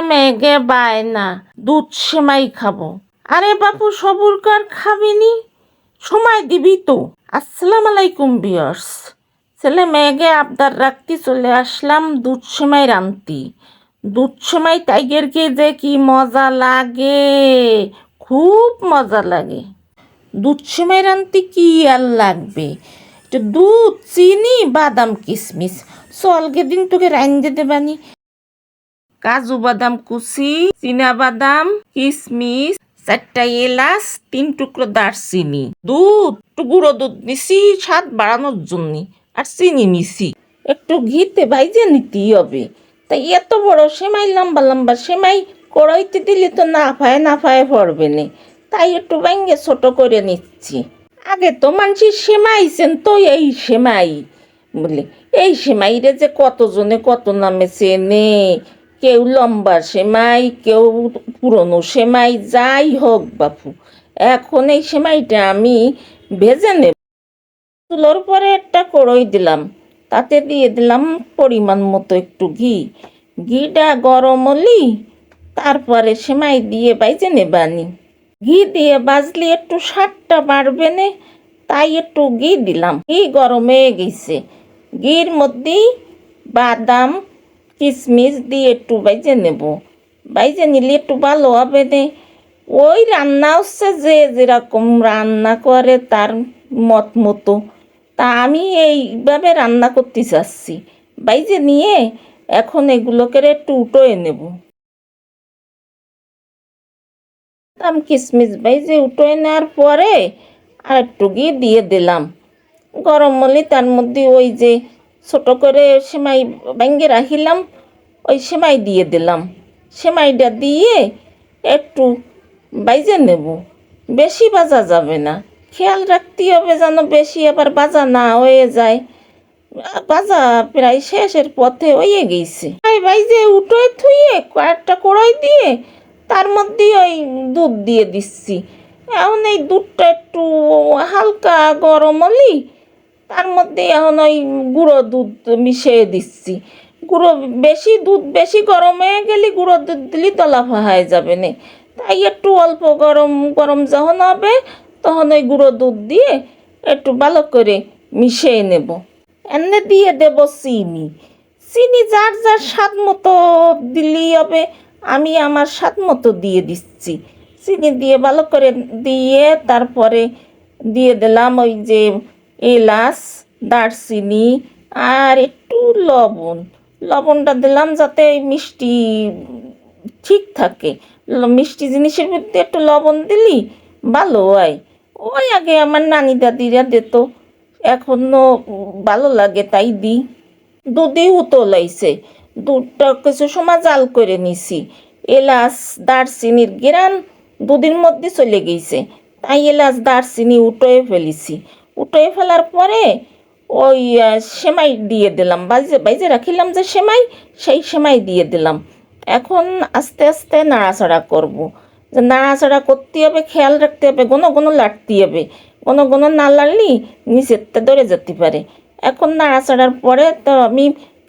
মেঘে বায়না দুধ সেমাই খাবো। আরে বাপু সবুর কর, খাবিনি? সময় দিবি তো। আসসালামু আলাইকুম ভিউয়ার্স। ছেলে মেয়েকে আবদার রাখতে চলে আসলাম দুধ সেমাই রান্তি। দুধ সেমাই টাইগারকে যে কি মজা লাগে, খুব মজা লাগে। দুধ সেমাই রান্তি কি আর লাগবে, একটু দুধ, চিনি, বাদাম, কিশমিশ। চলকে দিন তোকে রান্ধতে দেবানি। কাজু বাদাম কুচি, চীনা বাদাম, কিশমিশ, 4টা এলাচ, 3 টুকরো দারচিনি, দুধ, একটু গুঁড়ো দুধ নিছি স্বাদ বাড়ানোর জন্য, আর চিনি নিছি। একটু ঘিতে ভাইজে নিতেই হবে। তাই এত বড় সেমাই, লম্বা লম্বা সেমাই কড়াইতে দিলে তো না ফায়ে পড়বে না, তাই একটু ভাঙ্গে ছোট করে নিচ্ছি। আগে তো মানুষের সেমাইছেন তো, এই সেমাই বলে এই সেমাইরে যে কতজনে কত নামে চেনে। কেউ লম্বা সেমাই, কেউ পুরনো সেমাই, যাই হোক বাপু, এখন এই সেমাইটা আমি ভেজে নেব। চুলোর পরে একটা কড়াই দিলাম, তাতে দিয়ে দিলাম পরিমাণ মতো একটু ঘি। ঘিটা গরম হলি তারপরে সেমাই দিয়ে বাইজে নেবানি। ঘি দিয়ে বাজলে একটু স্বাদটা বাড়বে না, তাই একটু ঘি দিলাম। ঘি গরম হয়ে গেছে, ঘির মধ্যেই বাদাম কিশমিশ দিয়ে একটু বাইজে নেব। বাইজে নিলে একটু ভালো হবে না। ওই রান্না হচ্ছে যে যেরকম রান্না করে তার মত মতো, তা আমি এইভাবে রান্না করতে চাচ্ছি। বাইজে নিয়ে এখন এগুলোকে একটু উটোয় নেব। বাদাম কিশমিশ বাইজে উটোয় নেওয়ার পরে আর একটু ঘি দিয়ে দিলাম। গরম হলে তার মধ্যে ওই যে ছোট করে সেমাই ভেঙে রাখিলাম, ওই সেমাই দিয়ে দিলাম। সেমাইটা দিয়ে একটু বাইজে নেব, বেশি ভাজা যাবে না। খেয়াল রাখতে হবে যেন বেশি আবার ভাজা না হয়ে যায়। ভাজা প্রায় শেষের পথে হয়ে গেছে। বাইজে উঠোয় থুয়ে কয়েকটা কড়াই দিয়ে তার মধ্যে ওই দুধ দিয়ে দিচ্ছি। এখন এই দুধটা একটু হালকা গরম হলি তার মধ্যে এখন ওই গুঁড়ো দুধ মিশিয়ে দিচ্ছি। দুধ বেশি গরম হয়ে গেলে গুঁড়ো দুধ দিলে দলাফা হয়ে যাবে না, তাই একটু অল্প গরম গরম যখন হবে তখন ওই গুঁড়ো দুধ দিয়ে একটু ভালো করে মিশিয়ে নেব। এনে দিয়ে দেব চিনি। চিনি যার যার স্বাদ মতো দিলেই হবে, আমি আমার স্বাদ মতো দিয়ে দিচ্ছি। চিনি দিয়ে ভালো করে দিয়ে তারপরে দিয়ে দিলাম ওই যে এলাচ, দারচিনি আর একটু লবণ। লবণটা দিলাম যাতে মিষ্টি ঠিক থাকে। মিষ্টি জিনিসের ভিতরে একটু লবণ দিলি ভালো হয়। ওই আগে আমার নানি দাদিরা দিত, এখনো ভালো লাগে তাই দিই। দুধেই উতলাইছে, দুধটা কিছু সময় জাল করে নিছি। এলাচ দারচিনির ঘ্রাণ দুধের মধ্যে চলে গেছে, তাই এলাচ দারচিনি উটোয়ে ফেলেছি। উটোয়ে ফেলার পরে ওই সেমাই দিয়ে দিলাম, বাইজে রাখিলাম যে সেমাই, সেই সেমাই দিয়ে দিলাম। এখন আস্তে আস্তে নাড়াচাড়া করব। যে নাড়াচাড়া করতে হবে, খেয়াল রাখতে হবে, ঘন লাড়তে হবে। ঘন না লাড়লি নিচেরটা ধরে যেতে পারে। এখন নাড়াচাড়ার পরে তো আমি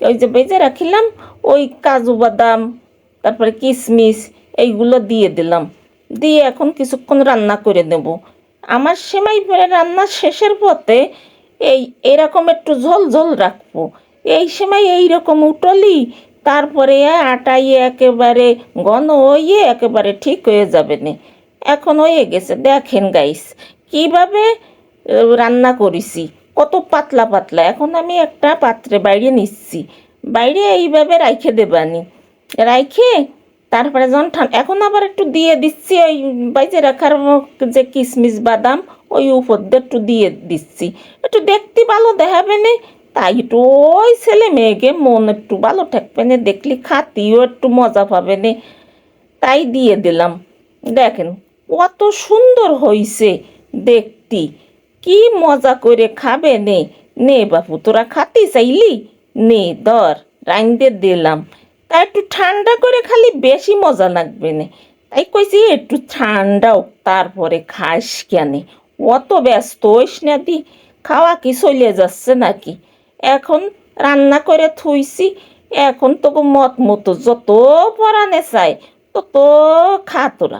ওই যে বেজে রাখিলাম ওই কাজু বাদাম, তারপরে কিশমিশ, এইগুলো দিয়ে দিলাম। দিয়ে এখন কিছুক্ষণ রান্না করে নেব। আমার সেমাই রান্না শেষের পথে এরকম একটু ঝোল ঝোল রাখবো। এই সেমাই এইরকম উঠলি তারপরে আটাই একেবারে ঘন হয়ে একেবারে ঠিক হয়ে যাবে না। এখন হয়ে গেছে, দেখেন গাইস কিভাবে রান্না করেছি, কত পাতলা পাতলা। এখন আমি একটা পাত্রে বাইরে নিচ্ছি, বাইরে এইভাবে রাইখে দেবানি। রাইখে তারপরে যখন এখন আবার একটু দিয়ে দিচ্ছি ওই বাইজে রাখার যে কিশমিশ বাদাম, ওই উপর দিয়ে একটু দিয়ে দিচ্ছি। একটু দেখতে ভালো দেখাবে না, তাই একটু ওই ছেলে মেয়েকে মন একটু ভালো থাকবে না, দেখলি খাতিও একটু মজা পাবে না, তাই দিয়ে দিলাম। দেখেন কত সুন্দর হইছে দেখতি, কি মজা করে খাবে নে। নে বাপু তোরা খাতি চাইলি, নে ধর রাইন্দে দিলাম। তা একটু ঠান্ডা করে খালি বেশি মজা লাগবে না, তাই কইছি একটু ঠান্ডাও তারপরে খাস কেন। অত ব্যস্ত হইস না দি, খাওয়া কি চলে যাচ্ছে নাকি। এখন রান্না করে থুইছি, এখন তোকে মত মতো যত পরানে চাই তত খা তোরা।